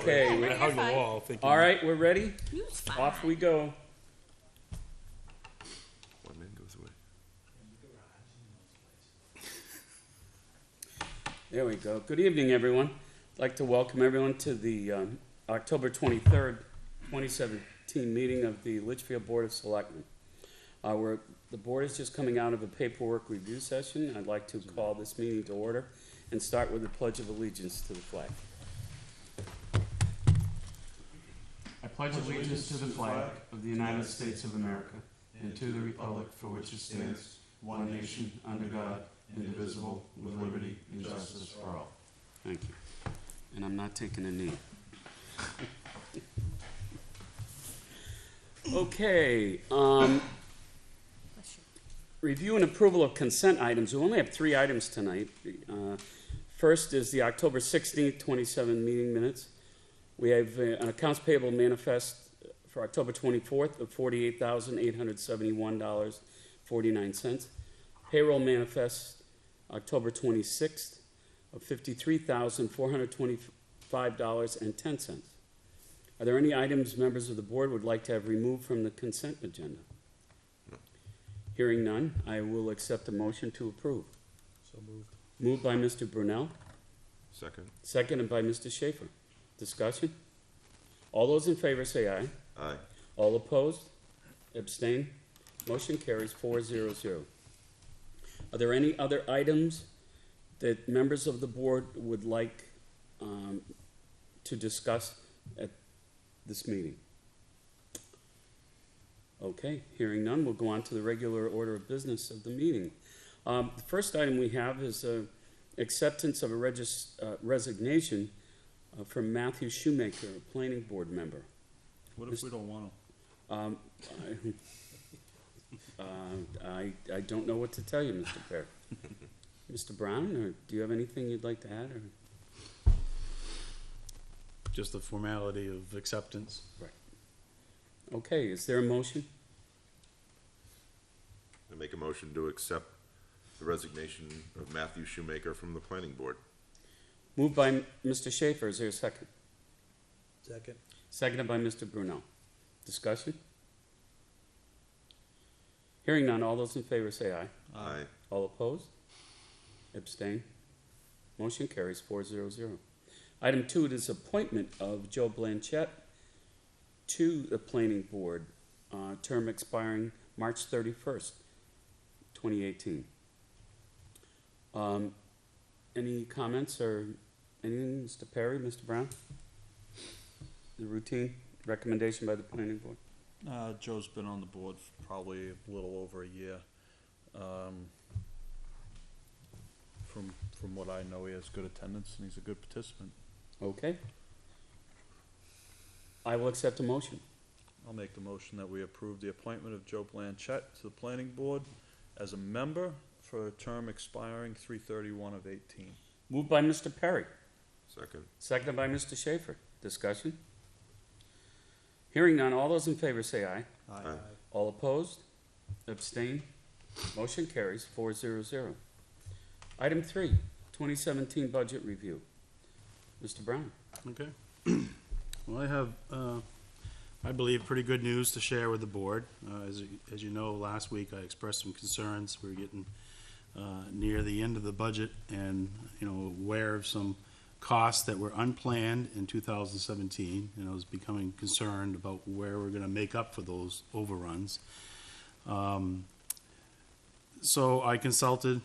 Okay, I hugged the wall thinking. all right, we're ready? You's fine. Off we go. 1 minute goes away. There we go. Good evening, everyone. I'd like to welcome everyone to the October 23rd, 2017 meeting of the Litchfield Board of Selectmen. The board is just coming out of a paperwork review session. I'd like to call this meeting to order and start with the Pledge of Allegiance to the flag. I pledge allegiance to the flag of the United States of America and to the republic for which it stands, one nation, under God, indivisible, with liberty and justice for all. Thank you. And I'm not taking a knee. Okay, review and approval of consent items. We only have 3 items tonight. First is the October 16th, 27 meeting minutes. We have an accounts payable manifest for October 24th of $48,871.49. Payroll manifest October 26th of $53,425.10. Are there any items members of the board would like to have removed from the consent agenda? No. Hearing none, I will accept a motion to approve. So moved. Moved by Mr. Brunel, Second. seconded by Mr. Schaefer. Discussion? All those in favor say aye. Aye. All opposed? Abstain? Motion carries 4-0-0. Are there any other items that members of the board would like to discuss at this meeting? Okay, hearing none, we'll go on to the regular order of business of the meeting. The first item we have is acceptance of a resignation from Matthew Shoemaker, a planning board member. What if we don't want I don't know what to tell you, Mr. Perry. Mr. Brown, or do you have anything you'd like to add? Or? just the formality of acceptance? Okay, is there a motion? I make a motion to accept the resignation of Matthew Shoemaker from the planning board. Moved by Mr. Schaefer, is there a second? Second. Seconded by Mr. Brunel. Discussion? Hearing none, all those in favor say aye. Aye. All opposed? Abstain? Motion carries 4-0-0. Item 2 is appointment of Joe Blanchett to the planning board, term expiring March 31st, 2018. Any comments or anything, Mr. Perry, Mr. Brown? The routine recommendation by the planning board? Joe's been on the board for probably a little over a year. From what I know, he has good attendance and he's a good participant. Okay. I will accept a motion. I'll make the motion that we approve the appointment of Joe Blanchett to the planning board as a member for a term expiring 3/31/18. Moved by Mr. Perry, Second. seconded by Mr. Schaefer. Discussion? Hearing none, all those in favor say aye. Aye. All opposed? Abstain? Motion carries 4-0-0. Item 3, 2017 budget review. Mr. Brown. Okay. Well, I have, I believe, pretty good news to share with the board. As you know, last week I expressed some concerns. We were getting near the end of the budget and, aware of some costs that were unplanned in 2017, and I was becoming concerned about where we're going to make up for those overruns. So I consulted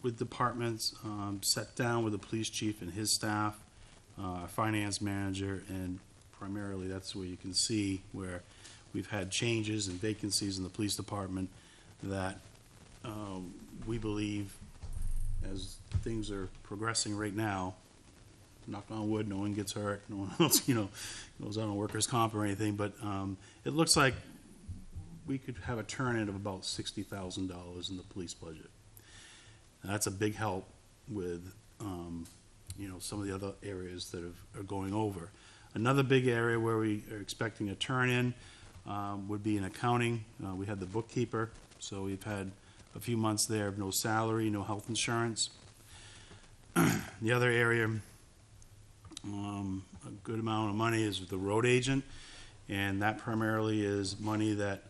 with departments, sat down with the police chief and his staff, our finance manager, and primarily that's where you can see where we've had changes and vacancies in the police department that we believe, as things are progressing right now, knock on wood, no one gets hurt, no one else, goes out on workers' comp or anything, but it looks like we could have a turn-in of about $60,000 in the police budget. And that's a big help with, some of the other areas that are going over. Another big area where we are expecting a turn-in would be in accounting. We had the bookkeeper, so we've had a few months there of no salary, no health insurance. The other area a good amount of money is with the road agent, and that primarily is money that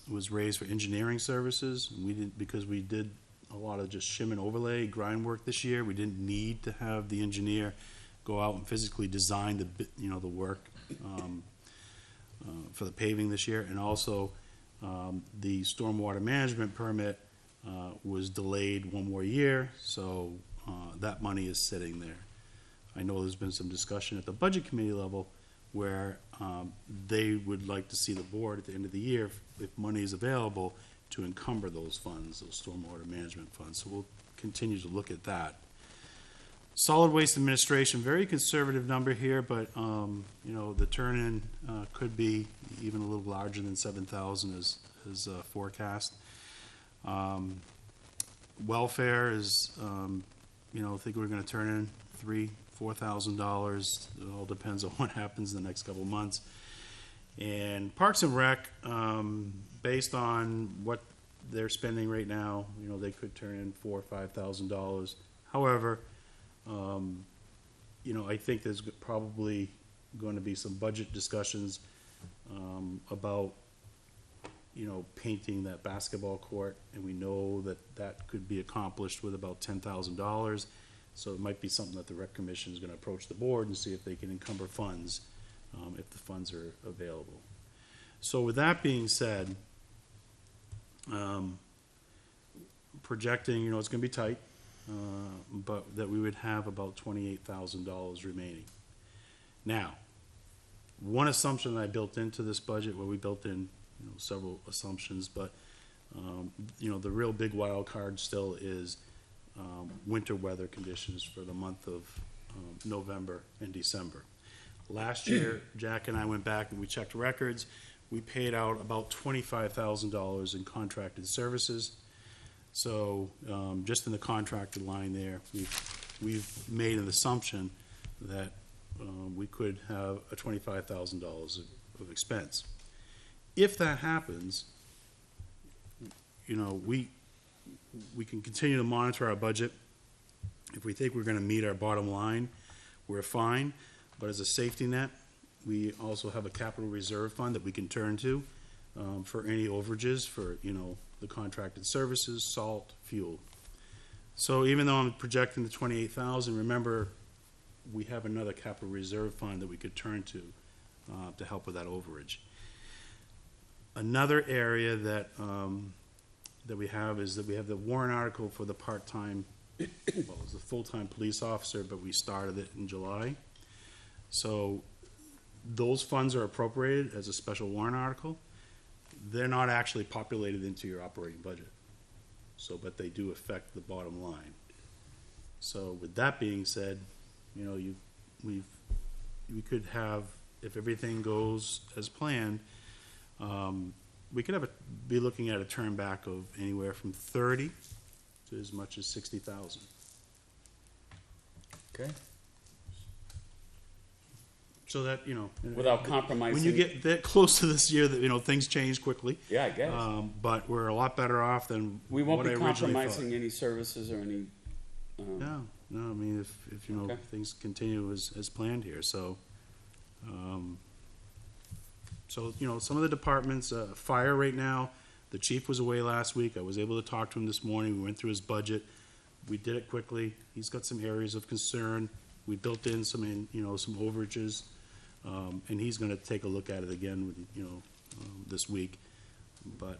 was raised for engineering services. We did, because we did a lot of just shim and overlay grind work this year. We didn't need to have the engineer go out and physically design the work for the paving this year. And also, the stormwater management permit was delayed one more year, so that money is sitting there. I know there's been some discussion at the budget committee level where they would like to see the board at the end of the year, if money is available, to encumber those funds, those stormwater management funds. So we'll continue to look at that. Solid Waste Administration, very conservative number here, but, the turn-in could be even a little larger than 7,000 as forecast. Welfare is, I think we're gonna turn in $4,000. It all depends on what happens in the next couple of months. And Parks and Rec, based on what they're spending right now, they could turn in $4,000 or $5,000. However, I think there's probably going to be some budget discussions about, painting that basketball court, and we know that that could be accomplished with about $10,000. So it might be something that the Rec Commission is going to approach the board and see if they can encumber funds, if the funds are available. So with that being said, projecting, it's going to be tight, but that we would have about $28,000 remaining. Now, one assumption that I built into this budget, well, we built in, several assumptions, but, the real big wild card still is winter weather conditions for the month of November and December. Last year, Jack and I went back and we checked records. We paid out about $25,000 in contracted services. So just in the contracted line there, we've made an assumption that we could have a $25,000 of expense. If that happens, we can continue to monitor our budget. If we think we're going to meet our bottom line, we're fine. But as a safety net, we also have a capital reserve fund that we can turn to for any overages for, the contracted services, salt, fuel. So even though I'm projecting the 28,000, remember, we have another capital reserve fund that we could turn to help with that overage. Another area that we have is that we have the warrant article for the part-time, well, it was a full-time police officer, but we started it in July. So those funds are appropriated as a special warrant article. They're not actually populated into your operating budget. So, but they do affect the bottom line. So with that being said, we could have, if everything goes as planned, we could be looking at a turn back of anywhere from 30 to as much as 60,000. Okay. So that, Without compromising. when you get that close to this year, that, things change quickly. Yeah, I guess. But we're a lot better off than We won't what be I originally compromising thought. any services or any, No, I mean, if Okay. things continue as planned here, so, some of the departments, fire right now, the chief was away last week, I was able to talk to him this morning, we went through his budget, we did it quickly, he's got some areas of concern, we built in some overages, and he's gonna take a look at it again, this week, but,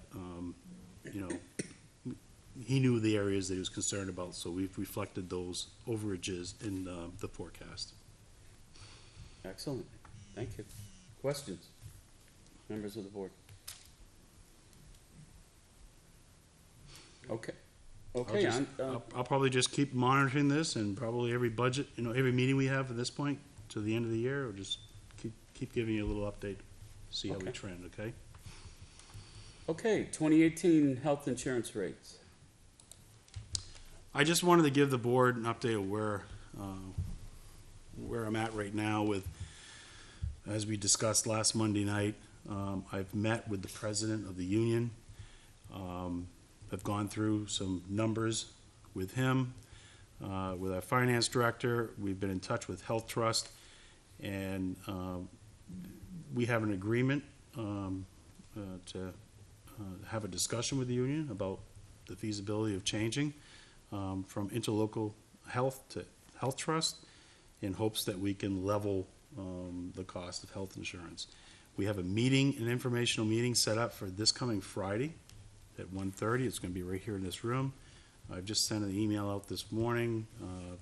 he knew the areas that he was concerned about, so we've reflected those overages in the forecast. excellent. Thank you. Questions? Members of the board? Okay. Okay, I'll probably just keep monitoring this, and probably every budget, every meeting we have at this point to the end of the year, or just keep giving you a little update, see how we Okay. trend, okay? okay, 2018 health insurance rates. I just wanted to give the board an update of where I'm at right now with, as we discussed last Monday night, I've met with the president of the union. I've gone through some numbers with him. with our finance director. We've been in touch with Health Trust, and we have an agreement to have a discussion with the union about the feasibility of changing from interlocal health to Health Trust in hopes that we can level the cost of health insurance. We have a meeting, an informational meeting set up for this coming Friday at 1:30. It's going to be right here in this room. I've just sent an email out this morning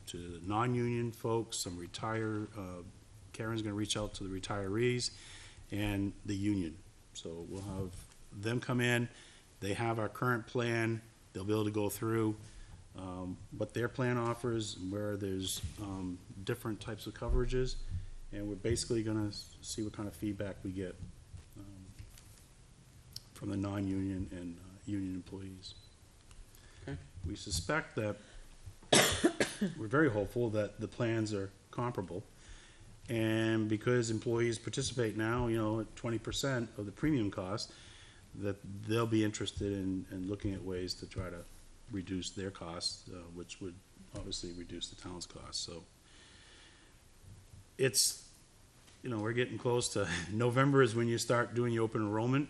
to the non-union folks, some Karen's going to reach out to the retirees and the union. So we'll have them come in. They have our current plan. They'll be able to go through what their plan offers, where there's different types of coverages, and we're basically going to see what kind of feedback we get from the non-union and union employees. Okay. We suspect that, we're very hopeful that the plans are comparable, and because employees participate now, at 20% of the premium cost, that they'll be interested in looking at ways to try to reduce their costs, which would obviously reduce the town's costs. So it's, we're getting close to November is when you start doing your open enrollment.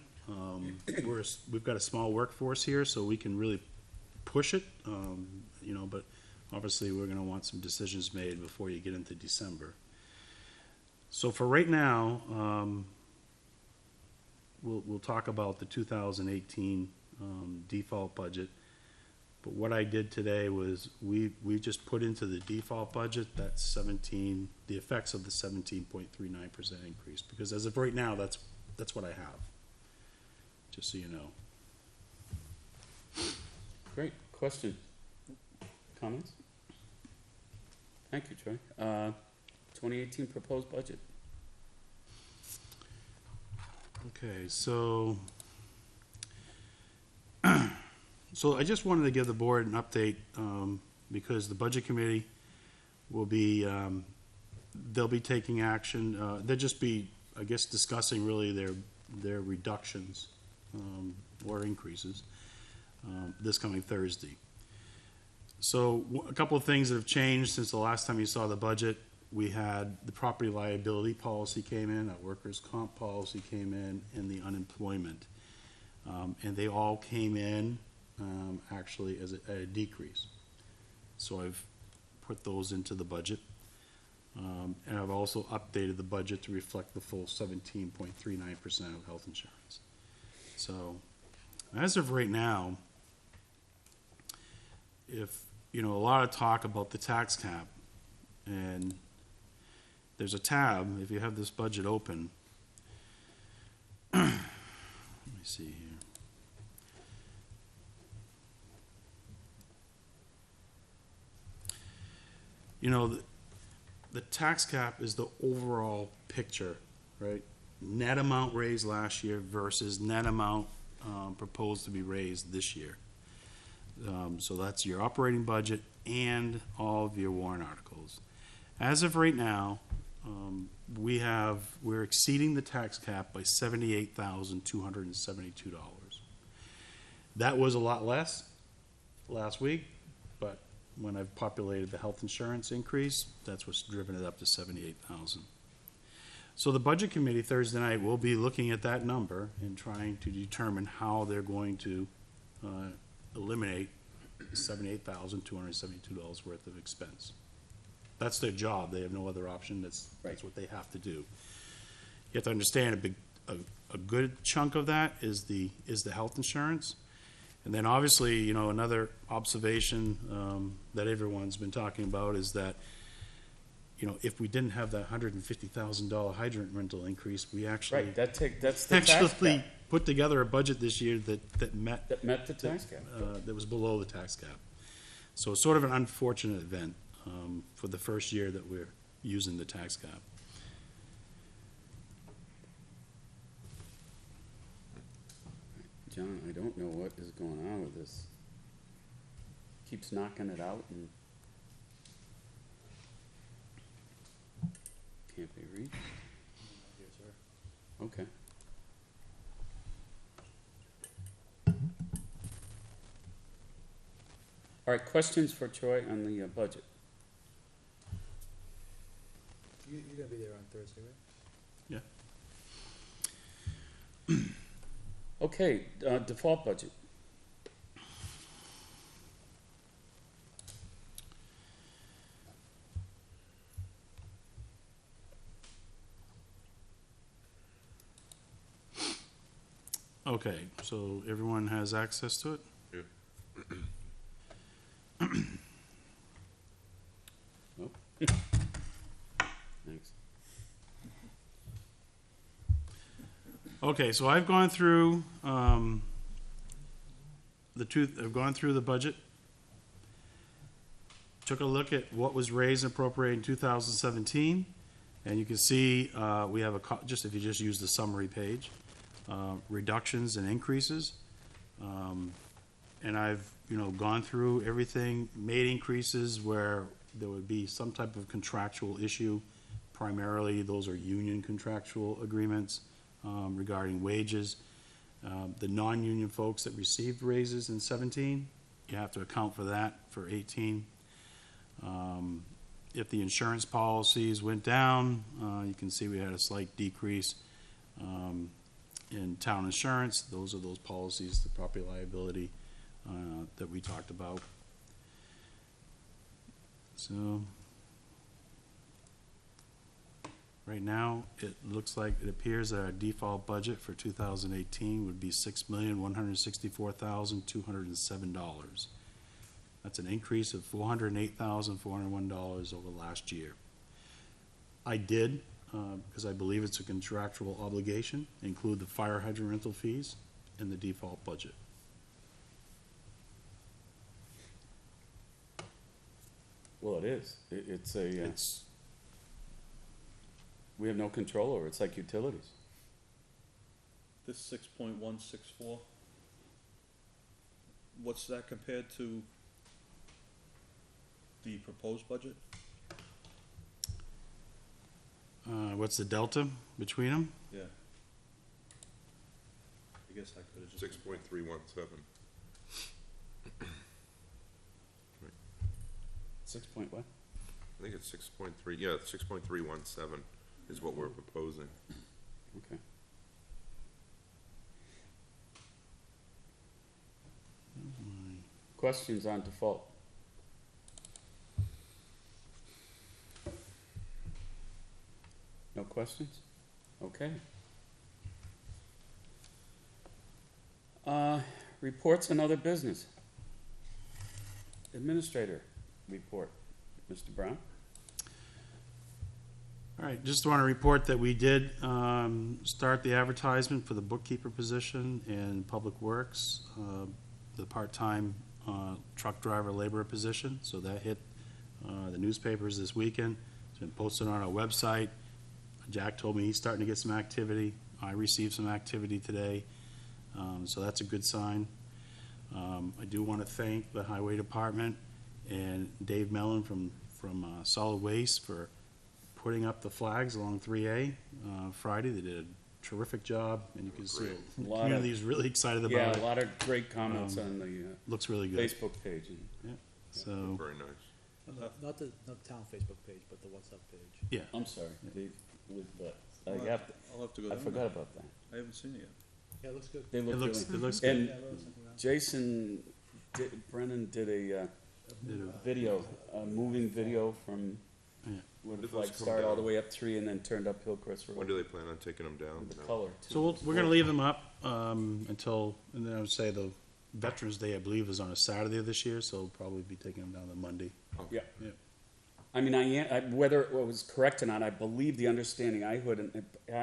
We've got a small workforce here, so we can really push it, but obviously we're gonna want some decisions made before you get into December. So for right now, we'll talk about the 2018 default budget. But what I did today was we just put into the default budget that the effects of the 17.39% increase, because as of right now, that's what I have. Just so you know. Great. Question? Comments? Thank you, Troy. 2018 proposed budget. Okay, so I just wanted to give the board an update, because the budget committee will be, they'll be taking action. They'll just be, I guess, discussing really their reductions or increases this coming Thursday. So a couple of things that have changed since the last time you saw the budget. We had the property liability policy came in, our workers' comp policy came in, and the unemployment. And they all came in actually as a decrease. So I've put those into the budget. And I've also updated the budget to reflect the full 17.39% of health insurance. So as of right now, if, a lot of talk about the tax cap, and there's a tab, if you have this budget open, let me see here. The tax cap is the overall picture, right? Net amount raised last year versus net amount proposed to be raised this year. So that's your operating budget and all of your warrant articles. As of right now, we're exceeding the tax cap by $78,272. That was a lot less last week, but when I've populated the health insurance increase, that's what's driven it up to $78,000. So the budget committee Thursday night will be looking at that number and trying to determine how they're going to eliminate $78,272 worth of expense. That's their job. They have no other option. That's what they have to do. You have to understand a good chunk of that is the health insurance. And then obviously, another observation that everyone's been talking about is that, if we didn't have that $150,000 hydrant rental increase, we actually Right, that's the tax actually cap. put together a budget this year that met That met the tax cap. that was below the tax cap. So it's sort of an unfortunate event for the first year that we're using the tax cap. John, I don't know what is going on with this. Keeps knocking it out and can't be reached. Okay. All right, questions for Troy on the budget? You're gonna be there on Thursday, right? Okay, default budget. Okay, so everyone has access to it? Yeah. Thanks. Okay, so I've gone through, I've gone through the budget. Took a look at what was raised and appropriated in 2017, and you can see, we have just if you just use the summary page, reductions and increases. And I've, gone through everything, made increases where there would be some type of contractual issue. Primarily, those are union contractual agreements regarding wages. The non-union folks that received raises in 17, you have to account for that for 18. If the insurance policies went down, you can see we had a slight decrease in town insurance. Those are those policies, the property liability that we talked about. So right now, it looks like, it appears that our default budget for 2018 would be $6,164,207. That's an increase of $408,401 over last year. I did, because I believe it's a contractual obligation, include the fire hydrant rental fees in the default budget. Well, it is. It's a, It's, we have no control over it. It's like utilities. This 6.164, what's that compared to the proposed budget? what's the delta between them? Yeah. I guess I could've just. 6.317. 6 point what? I think it's 6.3, yeah, 6.317 is what we're proposing. Okay. Questions on default? No questions? Okay. Reports and other business. Administrator report, Mr. Brown. All right, just want to report that we did start the advertisement for the bookkeeper position in Public Works, the part-time truck driver laborer position. So that hit the newspapers this weekend. It's been posted on our website. Jack told me he's starting to get some activity. I received some activity today, so that's a good sign. I do want to thank the Highway Department and Dave Mellon from Solid Waste for putting up the flags along 3A Friday. They did a terrific job, and you can see the Lot of- community is really excited about Yeah, it. a lot of great comments on the Looks really good. Facebook page. So, Very nice. Not the town Facebook page, but the WhatsApp page. yeah. I'm sorry, Dave, with that. I'll have to go I down forgot there. about that. I haven't seen it yet. Yeah, it looks good. They It look looks, really. it looks And good. Yeah, it looks something around. Jason, Brennan did a video, a moving video from Yeah. where the Did those flag come started all the down? way up 3 and then turned up Hillcrest Road. When do they plan on taking them down? The No. color, too. So we're gonna leave them up, until, and then I would say the Veterans Day, I believe, is on a Saturday of this year, so we'll probably be taking them down on Monday. Yeah. Yeah. I mean, whether it was correct or not, I believe the understanding I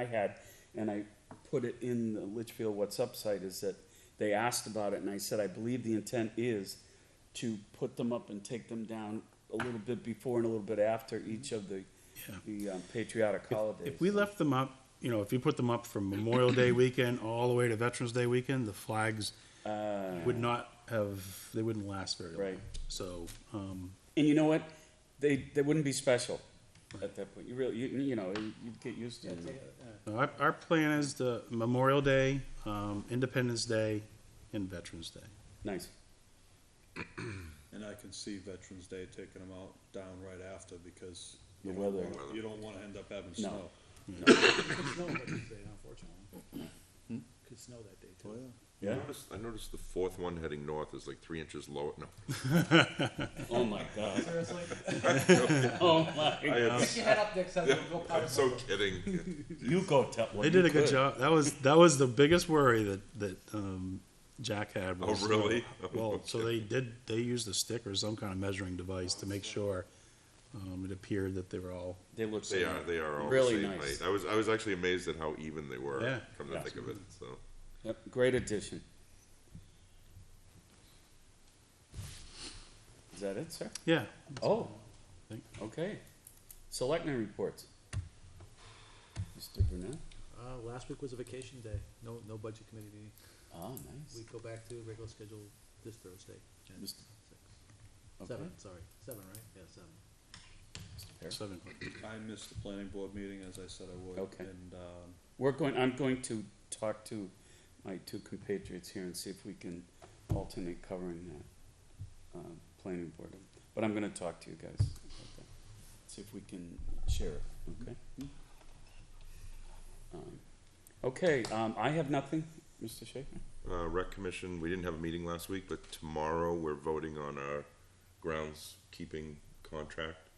had, and I put it in the Litchfield What's Up site, is that they asked about it, and I said, I believe the intent is to put them up and take them down a little bit before and a little bit after each of the patriotic holidays. If we left them up, if you put them up from Memorial Day weekend all the way to Veterans Day weekend, the flags would not have, they wouldn't last very long. Right. So, And you know what? They wouldn't be special at that point. You really, you'd get used to them. our plan is the Memorial Day, Independence Day, and Veterans Day. Nice. And I can see Veterans Day taking them out down right after because The you don't weather. wanna- you don't wanna end up having No. snow. It could snow that day, unfortunately. Could snow that day too. Yeah? I noticed the fourth one heading north is like 3 inches lower, no. Oh, my God. Seriously? Oh, my I God. am, If you head up next time, we'll go I'm powder so coat. kidding. You go tell. well, They you did a good could. job. That was the biggest worry that Jack had. Oh, Was, really? well, so they used a stick or some kind of measuring device to make sure it appeared that they were all. They look so They are all the really same nice. height. I was actually amazed at how even they were, Yeah. come to Yeah. think of it, so. Yep, great addition. Is that it, sir? Yeah. Oh, Think. okay. Selectmen reports. Mr. Burnett? Last week was a vacation day, no budget committee meeting. Ah, nice. We go back to regular schedule this Thursday. Jan Mr. 6. Okay. 7, sorry, 7, right? Yeah, 7. Mr. Perry? 7. I missed the planning board meeting as I said I would. Okay. And, I'm going to talk to my two compatriots here and see if we can alternate covering that, planning board. But I'm gonna talk to you guys about that. See if we can share it, okay? Okay, I have nothing, Mr. Schaefer. Rec Commission, we didn't have a meeting last week, but tomorrow we're voting on our groundskeeping contract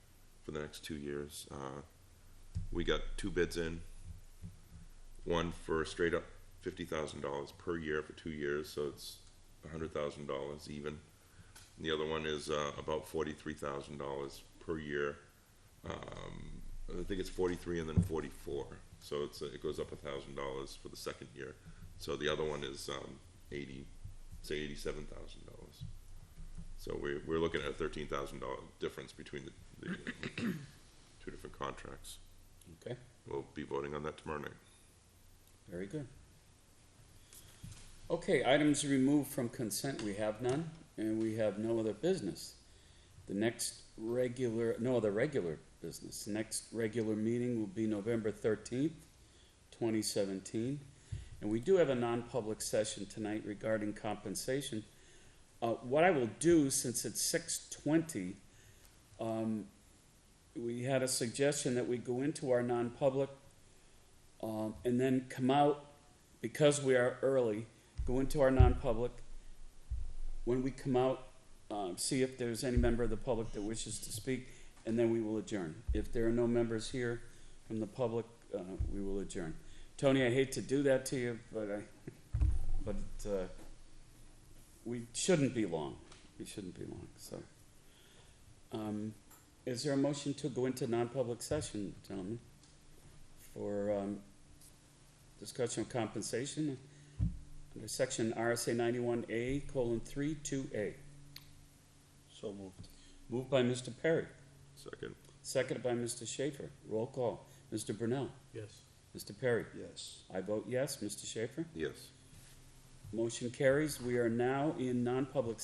for the next 2 years. We got 2 bids in. One for straight up $50,000 per year for 2 years, so it's $100,000 even. And the other one is about $43,000 per year. I think it's 43 and then 44, so it goes up $1,000 for the second year. So the other one is $87,000. So we're looking at a $13,000 difference between the 2 different contracts. Okay, We'll be voting on that tomorrow night. very good. Okay, items removed from consent, we have none, and we have no other business. The next no other regular business. Next regular meeting will be November 13th, 2017. And we do have a non-public session tonight regarding compensation. What I will do, since it's 6:20, we had a suggestion that we go into our non-public and then come out, because we are early, go into our non-public. When we come out, see if there's any member of the public that wishes to speak, and then we will adjourn. If there are no members here from the public, we will adjourn. Tony, I hate to do that to you, but we shouldn't be long. We shouldn't be long, so. Is there a motion to go into non-public session, gentlemen, for discussion of compensation under section RSA 91A:3 2A? so moved. Moved by Mr. Perry, Second. seconded by Mr. Schaefer. Roll call. Mr. Brunel. Yes. Mr. Perry. Yes. I vote yes. Mr. Schaefer. Yes. Motion carries. We are now in non-public